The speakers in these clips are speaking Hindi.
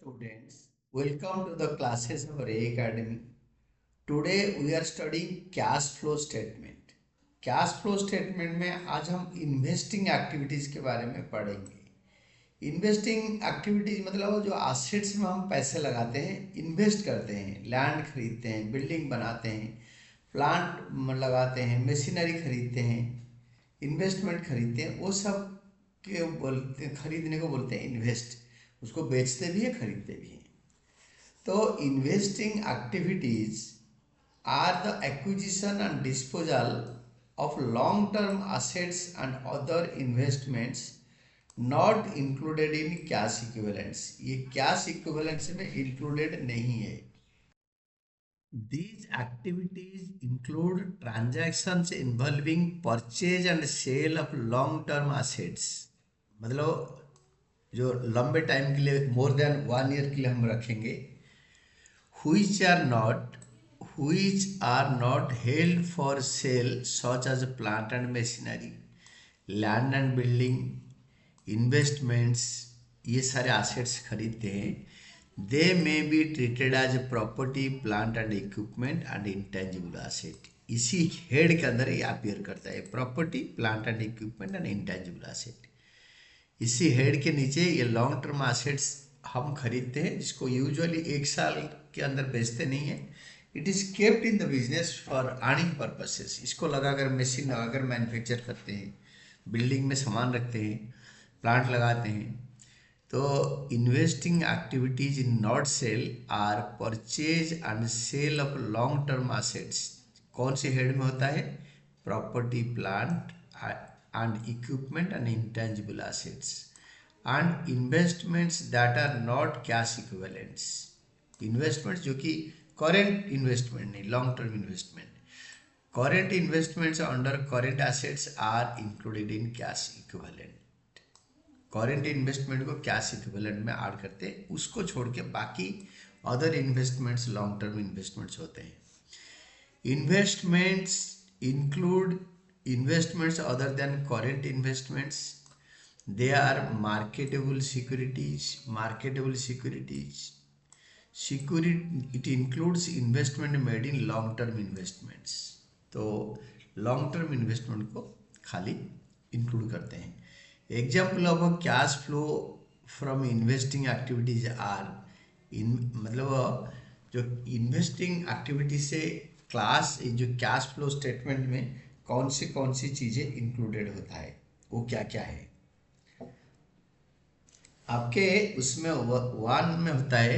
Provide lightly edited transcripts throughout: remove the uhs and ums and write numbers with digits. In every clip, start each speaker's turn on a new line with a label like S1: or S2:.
S1: students, welcome to the classes of Ray Academy. Today we are studying cash flow statement. Cash flow statement में आज हम इन्वेस्टिंग एक्टिविटीज़ के बारे में पढ़ेंगे। इन्वेस्टिंग एक्टिविटीज़ मतलब वो जो एसेट्स में हम पैसे लगाते हैं, इन्वेस्ट करते हैं, लैंड खरीदते हैं, बिल्डिंग बनाते हैं, प्लांट लगाते हैं, मशीनरी खरीदते हैं, इन्वेस्टमेंट खरीदते हैं, वो सब के बोलते खरीदने को बोलते हैं इन्वेस्ट। उसको बेचते भी है, खरीदते भी हैं। तो investing activities are the acquisition and disposal of long term assets and other investments not included in cash equivalents. ये कैश इक्विवेलेंट्स में इंक्लूडेड नहीं है। These activities include transactions involving purchase and sale of long-term assets। मतलब जो लंबे टाइम के लिए मोर देन 1 ईयर के लिए हम रखेंगे। which are not held for sale such as plant and machinery, land and building, investments, ये सारे assets खरीदते हैं। they may be treated as property, plant and equipment and intangible asset। इसी हेड के अंदर ये अपीयर करता है, property, plant and equipment and intangible asset. इसी हेड के नीचे ये लॉन्ग टर्म एसेट्स हम खरीदते हैं, जिसको यूजुअली 1 साल के अंदर बेचते नहीं है। It is kept in the business for earning purposes. इसको लगाकर, मशीन लगाकर मैन्युफैक्चर करते हैं, बिल्डिंग में सामान रखते हैं, प्लांट लगाते हैं। तो investing activities in not sale or purchase and sale of long term assets. कौन से हेड में होता है? Property, plant and equipment and intangible assets and investments that are not cash equivalents। investments जो कि current investment नहीं, long term investment। current investments under current assets are included in cash equivalent। current investment को cash equivalent में ऐड करते हैं, उसको छोड़ के बाकी other investments long term investments होते हैं। investments include investments other than current investments। they are marketable securities। it includes investment made in long term investments। तो long term investment को खाली include करते हैं। example of a cash flow from investing activities are मतलब जो investing activity से क्लास जो कैश फ्लो स्टेटमेंट में कौन सी चीज़ें इंक्लूडेड होता है, वो क्या क्या है। आपके उसमें 1 में होता है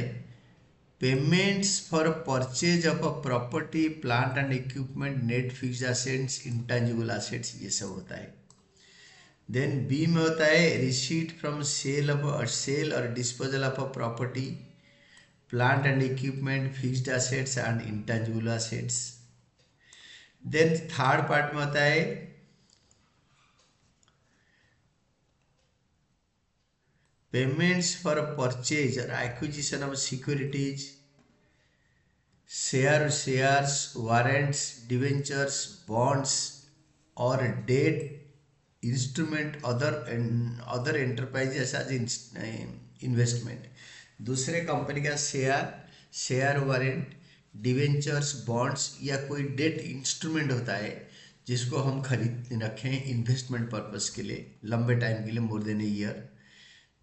S1: payments for purchase of a property, plant and equipment, net fixed assets, intangible assets, ये सब होता है। देन बी में होता है रिसीट फ्रॉम सेल और disposal of a property, plant and equipment, fixed assets and intangible assets. Then third part में होता है पेमेंट्स फॉर परचेज और acquisition of securities, shares, warrants, debentures, bonds और debt instrument other enterprises as investment. दूसरे कंपनी का शेयर, वारंट, डिवेंचर्स, बॉन्ड्स या कोई डेट इंस्ट्रूमेंट होता है जिसको हम खरीद रखें इन्वेस्टमेंट पर्पस के लिए, लंबे टाइम के लिए, more than a year.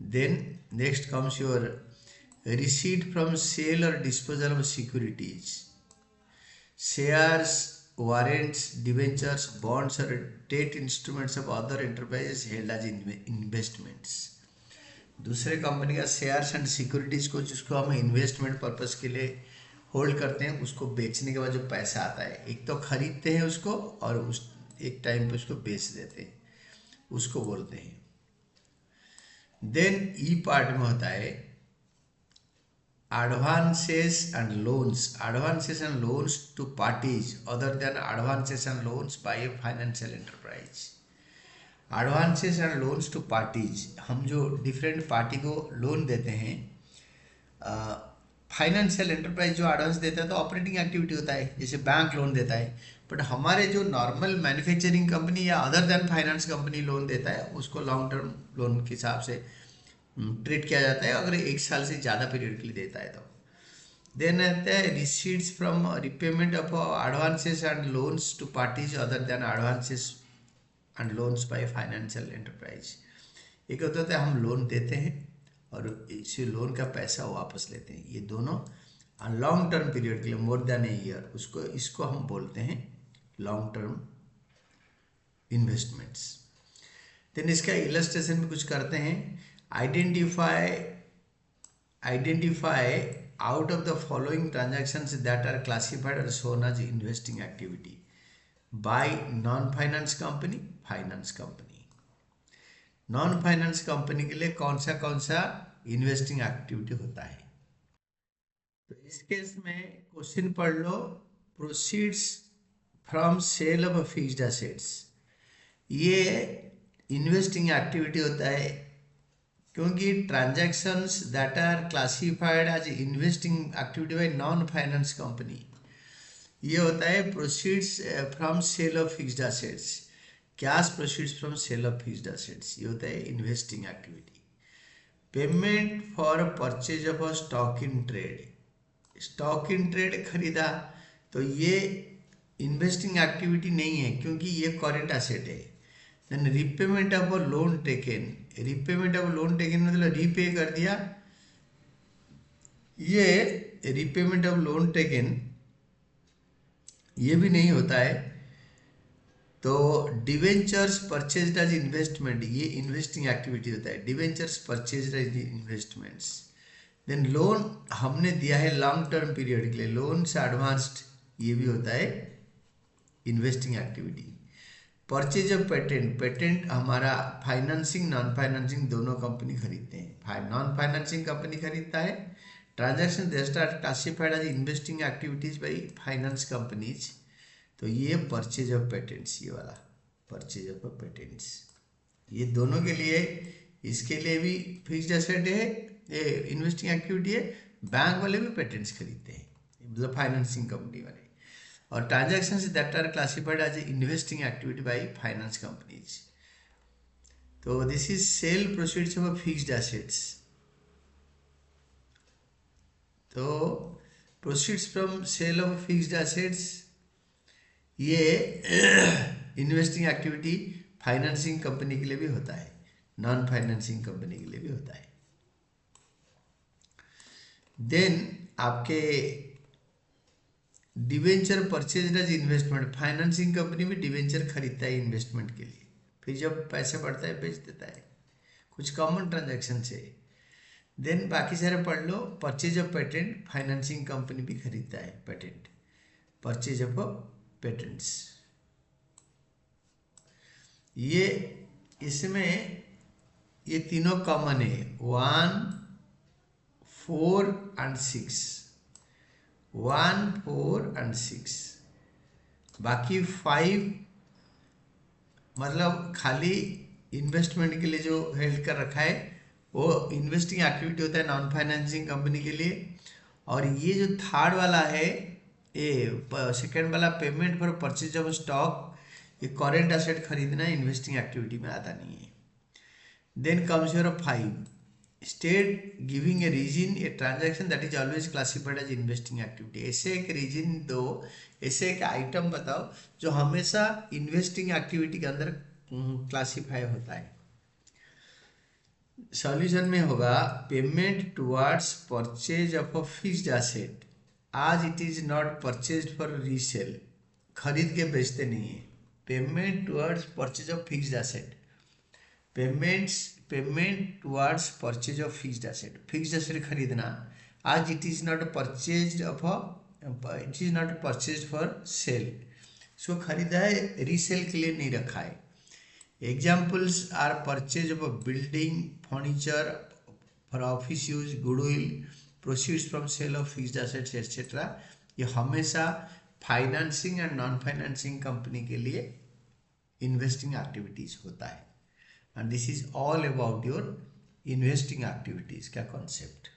S1: Then next comes your receipt from sale और disposal of securities, shares, warrants, debentures, bonds और debt instruments of other enterprises held as investments. दूसरे कंपनी का शेयर्स एंड सिक्योरिटीज को, जिसको हम इन्वेस्टमेंट पर्पस के लिए होल्ड करते हैं, उसको बेचने के बाद जो पैसा आता है, एक तो खरीदते हैं उसको और उस एक टाइम पे उसको बेच देते हैं, उसको बोलते हैं। देन ई पार्ट में होता है advances and loans to parties other than advances and loans by a financial enterprise. Advances and loans to parties, हम जो डिफरेंट पार्टी को लोन देते हैं, फाइनेंशियल एंटरप्राइज जो एडवांस देता है तो ऑपरेटिंग एक्टिविटी होता है, जैसे बैंक लोन देता है। बट हमारे जो नॉर्मल मैन्युफैक्चरिंग कंपनी या other than finance company loan देता है, उसको लॉन्ग टर्म लोन के हिसाब से ट्रीट किया जाता है अगर 1 साल से ज़्यादा पीरियड के लिए देता है तो। देन आता है receipts from repayment of advances and loans to parties other than advances and loans by financial enterprise. एक होता है हम लोन देते हैं और इसी लोन का पैसा वापस लेते हैं, ये दोनों लॉन्ग टर्म पीरियड के लिए मोर देन ए ईयर, इसको हम बोलते हैं लॉन्ग टर्म इन्वेस्टमेंट्स। देन इसका इलस्ट्रेशन भी कुछ करते हैं। Identify out of the following transactions that are classified और shown as investing activity by non finance company, finance company. Non finance company के लिए कौन सा इन्वेस्टिंग एक्टिविटी होता है। तो इस केस में क्वेश्चन पढ़ लो, proceeds from sale of fixed assets, ये इन्वेस्टिंग एक्टिविटी होता है क्योंकि transactions that are classified as investing activity by non finance company, ये होता है proceeds from sale of fixed assets, cash proceeds from sale of fixed assets, ये होता है investing activity. Payment for purchase of stock in trade, stock in trade खरीदा तो ये इन्वेस्टिंग एक्टिविटी नहीं है क्योंकि ये करेंट एसेट है। Then repayment of loan taken, repayment of loan taken मतलब रीपे कर दिया, ये रिपेमेंट ऑफ लोन टेकन ये भी नहीं होता है। तो डिवेंचर्स परचेज्ड एज इन्वेस्टमेंट, ये इन्वेस्टिंग एक्टिविटी होता है, debentures purchased as investments. Then loan हमने दिया है लॉन्ग टर्म पीरियड के लिए, लोन से एडवांस्ड, ये भी होता है investing activity. Purchase of patent, patent हमारा फाइनेंसिंग नॉन फाइनेंसिंग दोनों कंपनी खरीदते हैं, नॉन फाइनेंसिंग कंपनी खरीदता है। Transaction that are classified as investing activities by finance companies, तो ये परचेज ऑफ पेटेंट्स, ये वाला परचेज ऑफ पेटेंट्स, ये दोनों के लिए, इसके लिए भी फिक्स्ड एसेट है, ये इन्वेस्टिंग एक्टिविटी है। बैंक वाले भी पेटेंट्स खरीदते हैं, मतलब फाइनेंसिंग कंपनी वाले। और transactions that are classified as investing activity by finance companies, तो this is sale proceeds of fixed assets. तो proceeds from sale of fixed assets, ये इन्वेस्टिंग एक्टिविटी फाइनेंसिंग कंपनी के लिए भी होता है, नॉन फाइनेंसिंग कंपनी के लिए भी होता है। देन आपके debenture purchase as investment, financing company भी डिवेंचर खरीदता है इन्वेस्टमेंट के लिए, फिर जब पैसे बढ़ता है बेच देता है, कुछ कॉमन ट्रांजैक्शन से। देन बाकी सारे पढ़ लो। Purchase of patent, financing company भी खरीदता है पेटेंट, परचेज ऑफ पेटेंट्स, ये इसमें ये तीनों कॉमन है, 1, 4 and 6, 1, 4 and 6। बाकी 5 मतलब खाली इन्वेस्टमेंट के लिए जो हेल्ड कर रखा है वो इन्वेस्टिंग एक्टिविटी होता है नॉन फाइनेंसिंग कंपनी के लिए। और ये जो थर्ड वाला है, ये सेकेंड वाला payment for purchase of stock, ये करेंट एसेट खरीदना इन्वेस्टिंग एक्टिविटी में आता नहीं है। Then comes your 5, state giving a reason a transaction that is always classified as investing activity, ऐसे एक रीजन दो, ऐसे एक आइटम बताओ जो हमेशा इन्वेस्टिंग एक्टिविटी के अंदर क्लासिफाई होता है। सॉल्यूशन में होगा payment towards purchase of a fixed asset as it is not purchased for resale, खरीद के बेचते नहीं है। Payment towards purchase of fixed asset, payment towards purchase of fixed asset, fixed asset खरीदना, as it is not purchased it is not purchased for sale, इसको खरीदा है रीसेल के लिए नहीं रखा है। Examples are purchase of building, furniture for office use, goodwill, proceeds from sale of fixed assets etcetera. ये हमेशा financing and non financing company के लिए इन्वेस्टिंग एक्टिविटीज होता है। And this is all about your investing activities का कॉन्सेप्ट।